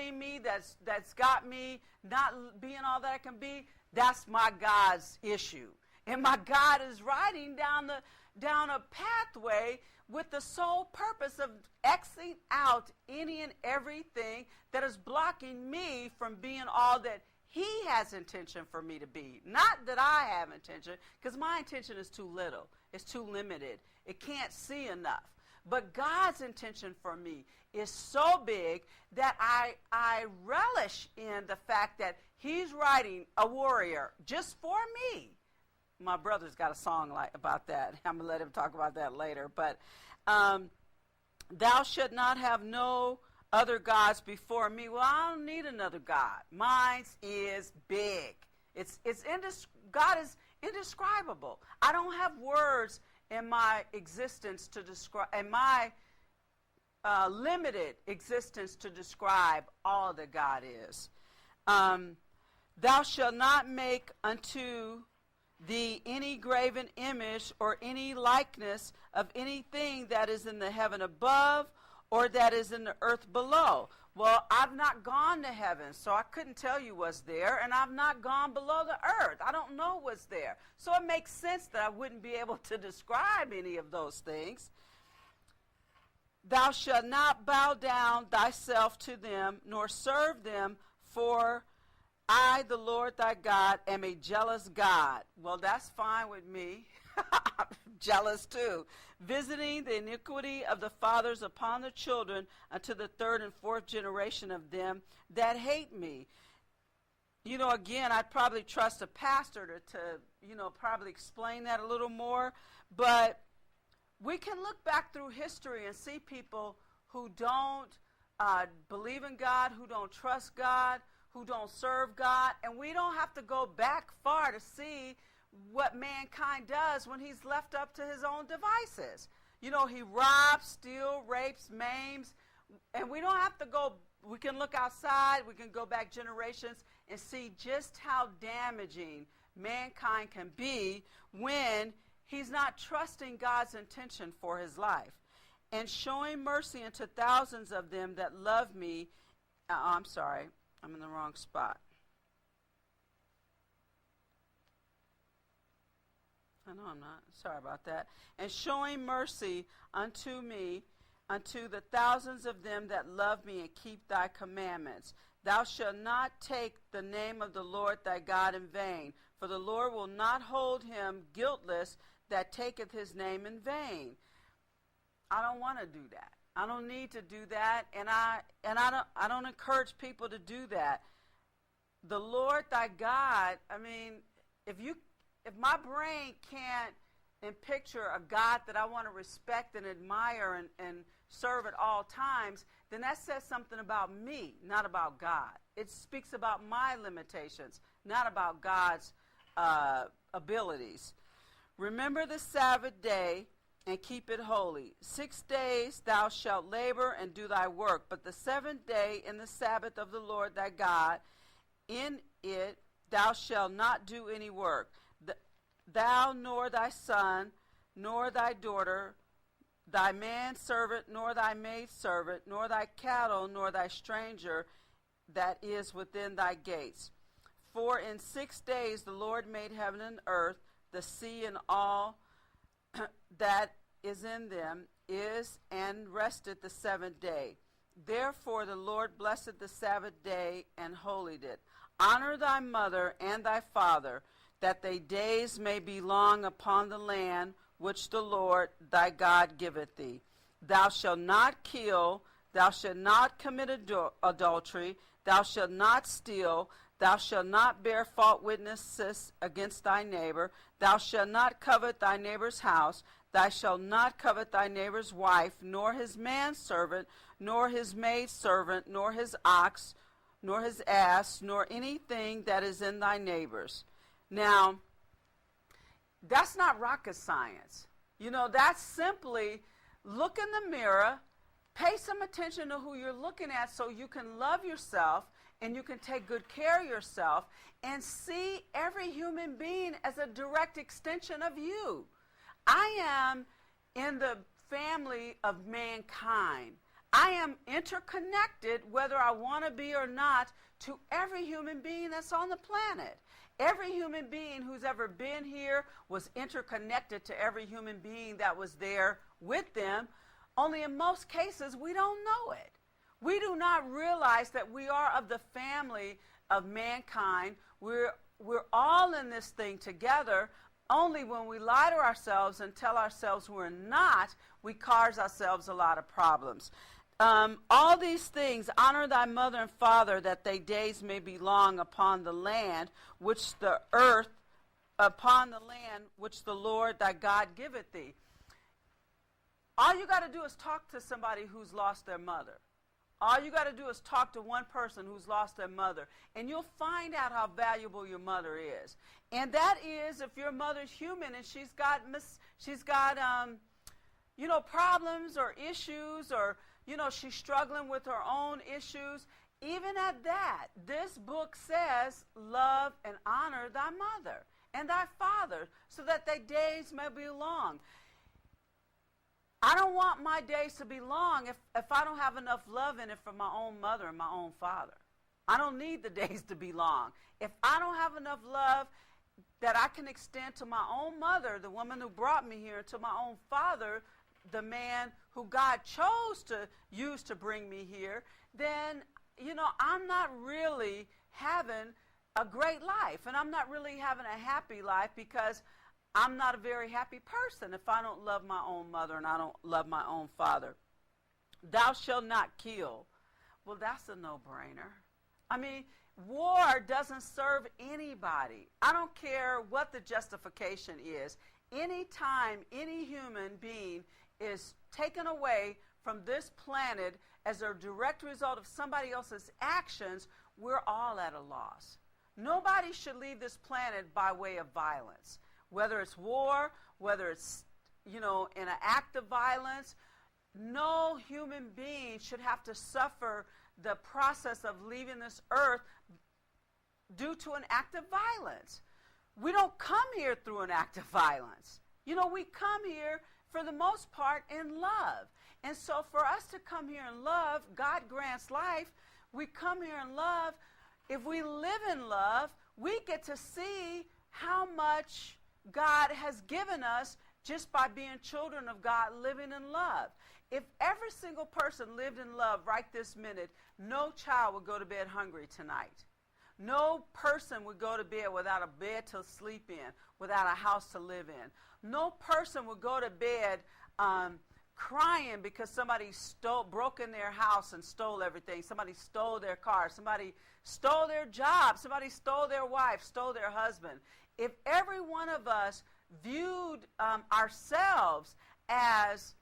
hurting me, that's got me not being all that I can be, that's my God's issue. And my God is riding down a pathway with the sole purpose of Xing out any and everything that is blocking me from being all that he has intention for me to be. Not that I have intention, because my intention is too little. It's too limited. It can't see enough. But God's intention for me is so big that I relish in the fact that he's riding a warrior just for me. My brother's got a song about that. I'm going to let him talk about that later. But thou shalt not have no other gods before me. Well, I don't need another God. Mine is big. God is indescribable. I don't have words in my existence to describe, in my limited existence to describe all that God is. Thou shalt not make unto thee any graven image or any likeness of anything that is in the heaven above or that is in the earth below. Well, I've not gone to heaven, so I couldn't tell you what's there, and I've not gone below the earth. I don't know what's there. So it makes sense that I wouldn't be able to describe any of those things. Thou shalt not bow down thyself to them, nor serve them, for I, the Lord thy God, am a jealous God. Well, that's fine with me. I'm jealous too. Visiting the iniquity of the fathers upon the children unto the third and fourth generation of them that hate me. You know, again, I'd probably trust a pastor to probably explain that a little more. But we can look back through history and see people who don't believe in God, who don't trust God, who don't serve God, and we don't have to go back far to see what mankind does when he's left up to his own devices. You know, he robs, steals, rapes, maims, and we don't have to go, we can look outside, we can go back generations and see just how damaging mankind can be when he's not trusting God's intention for his life. And showing mercy unto thousands of them that love me, I'm sorry, I'm in the wrong spot. I know I'm not. Sorry about that. And showing mercy unto me, unto the thousands of them that love me and keep thy commandments. Thou shalt not take the name of the Lord thy God in vain, for the Lord will not hold him guiltless that taketh his name in vain. I don't want to do that. I don't need to do that, and I don't encourage people to do that. The Lord thy God, I mean, if my brain can't picture a God that I want to respect and admire and serve at all times, then that says something about me, not about God. It speaks about my limitations, not about God's abilities. Remember the Sabbath day and keep it holy. 6 days thou shalt labor and do thy work, but the seventh day in the Sabbath of the Lord thy God, in it thou shalt not do any work. Thou nor thy son, nor thy daughter, thy manservant, nor thy maidservant, nor thy cattle, nor thy stranger that is within thy gates. For in 6 days the Lord made heaven and earth, the sea and all that is in them is, and rested the seventh day. Therefore the Lord blessed the Sabbath day and holied it. Honor thy mother and thy father, that thy days may be long upon the land which the Lord thy God giveth thee. Thou shalt not kill, thou shalt not commit adultery, thou shalt not steal, thou shalt not bear false witnesses against thy neighbor, thou shalt not covet thy neighbor's house, thou shalt not covet thy neighbor's wife, nor his manservant, nor his maidservant, nor his ox, nor his ass, nor anything that is in thy neighbor's. Now, that's not rocket science. You know, that's simply look in the mirror, pay some attention to who you're looking at so you can love yourself and you can take good care of yourself and see every human being as a direct extension of you. I am in the family of mankind. I am interconnected, whether I want to be or not, to every human being that's on the planet. Every human being who's ever been here was interconnected to every human being that was there with them. Only in most cases, we don't know it. We do not realize that we are of the family of mankind. We're all in this thing together. Only when we lie to ourselves and tell ourselves we're not, we cause ourselves a lot of problems. All these things, honor thy mother and father, that thy days may be long upon the land which the Lord thy God giveth thee. All you got to do is talk to somebody who's lost their mother. All you got to do is talk to one person who's lost their mother, and you'll find out how valuable your mother is. And that is, if your mother's human and she's got problems or issues, or she's struggling with her own issues. Even at that, this book says, love and honor thy mother and thy father, so that thy days may be long. I don't want my days to be long if I don't have enough love in it for my own mother and my own father. I don't need the days to be long. If I don't have enough love that I can extend to my own mother, the woman who brought me here, to my own father, the man who God chose to use to bring me here, then, I'm not really having a great life. And I'm not really having a happy life, because I'm not a very happy person if I don't love my own mother and I don't love my own father. Thou shalt not kill. Well, that's a no-brainer. I mean, war doesn't serve anybody. I don't care what the justification is. Anytime any human being is taken away from this planet as a direct result of somebody else's actions, we're all at a loss. Nobody should leave this planet by way of violence. Whether it's war, whether it's, in an act of violence, no human being should have to suffer the process of leaving this earth due to an act of violence. We don't come here through an act of violence. We come here for the most part in love. And so for us to come here in love, God grants life. We come here in love. If we live in love, we get to see how much God has given us just by being children of God, living in love. If every single person lived in love right this minute, no child would go to bed hungry tonight. No person would go to bed without a bed to sleep in, without a house to live in. No person would go to bed crying because somebody broke in their house and stole everything. Somebody stole their car. Somebody stole their job. Somebody stole their wife, stole their husband. If every one of us viewed ourselves as,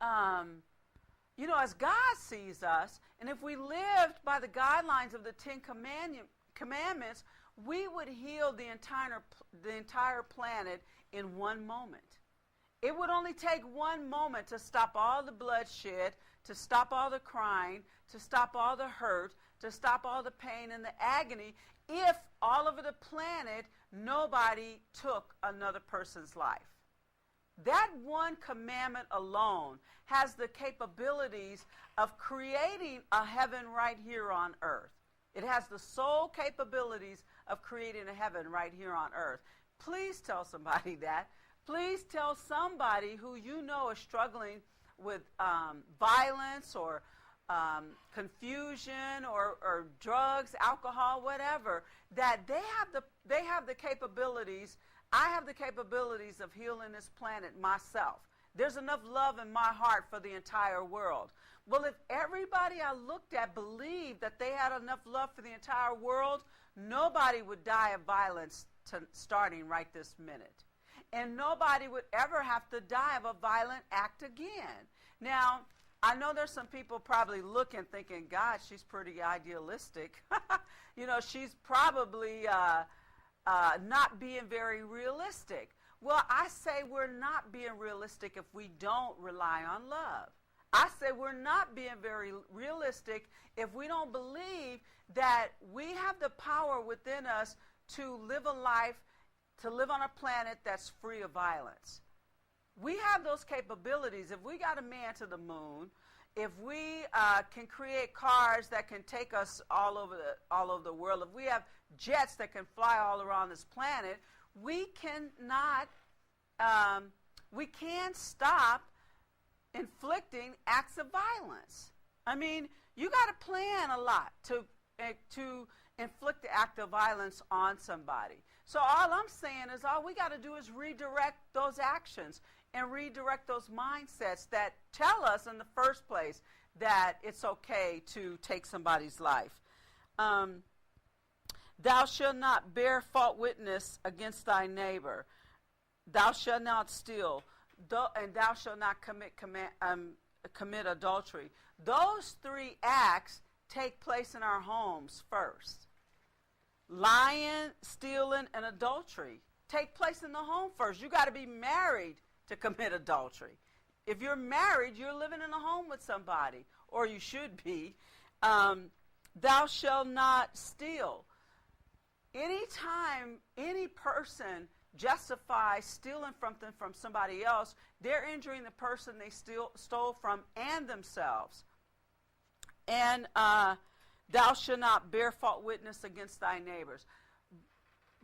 as God sees us, and if we lived by the guidelines of the Ten Commandments, we would heal the entire planet in one moment. It would only take one moment to stop all the bloodshed, to stop all the crying, to stop all the hurt, to stop all the pain and the agony, if all over the planet nobody took another person's life. That one commandment alone has the capabilities of creating a heaven right here on earth. It has the sole capabilities of creating a heaven right here on earth. Please tell somebody that. Please tell somebody who is struggling with violence or confusion or drugs, alcohol, whatever, that they have the capabilities. I have the capabilities of healing this planet myself. There's enough love in my heart for the entire world. Well, if everybody I looked at believed that they had enough love for the entire world, nobody would die of violence starting right this minute. And nobody would ever have to die of a violent act again. Now, I know there's some people probably looking, thinking, God, she's pretty idealistic. She's probably not being very realistic. Well, I say we're not being realistic if we don't rely on love. I say we're not being very realistic if we don't believe that we have the power within us to live a life, to live on a planet that's free of violence. We have those capabilities. If we got a man to the moon, if we can create cars that can take us all over the world, if we have jets that can fly all around this planet, we cannot, we can stop inflicting acts of violence. I mean, you got to plan a lot to inflict the act of violence on somebody. So all I'm saying is all we got to do is redirect those actions and redirect those mindsets that tell us in the first place that it's okay to take somebody's life. Thou shalt not bear false witness against thy neighbor. Thou shalt not steal, and thou shalt not commit adultery. Those three acts take place in our homes first. Lying, stealing, and adultery take place in the home first. You got to be married to commit adultery. If you're married, you're living in a home with somebody, or you should be. Thou shalt not steal. Anytime any person justifies stealing something from somebody else, they're injuring the person they stole from and themselves. And thou shalt not bear false witness against thy neighbors.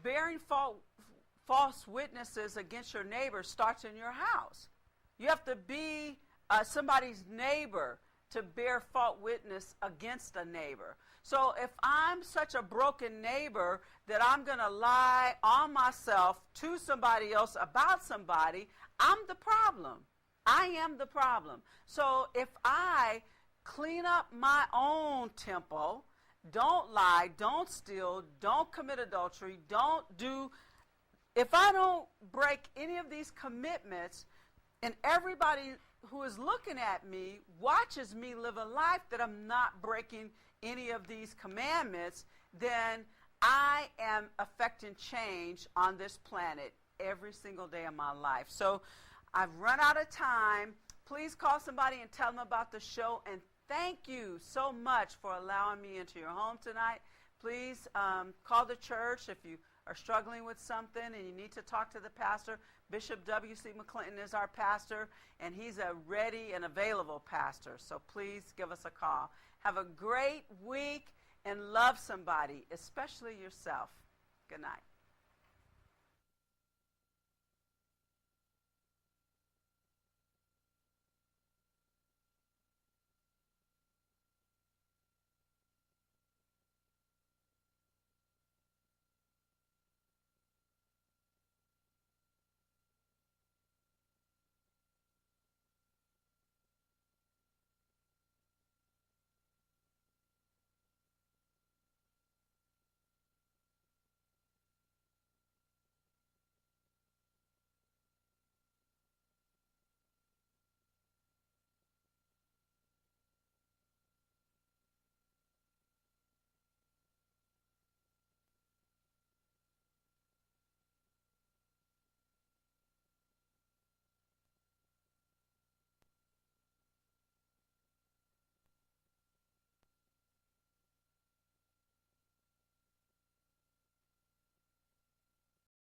Bearing false witnesses against your neighbor starts in your house. You have to be somebody's neighbor to bear false witness against a neighbor. So if I'm such a broken neighbor that I'm going to lie on myself to somebody else about somebody, I'm the problem. I am the problem. So if I clean up my own temple, don't lie, don't steal, don't commit adultery, if I don't break any of these commitments, and everybody who is looking at me watches me live a life that I'm not breaking any of these commandments, then I am affecting change on this planet every single day of my life. So I've run out of time. Please call somebody and tell them about the show, and thank you so much for allowing me into your home tonight. Please call the church if you are struggling with something and you need to talk to the pastor. Bishop W.C. Mcclinton is our pastor, and he's a ready and available pastor. So please give us a call. Have a great week and love somebody, especially yourself. Good night.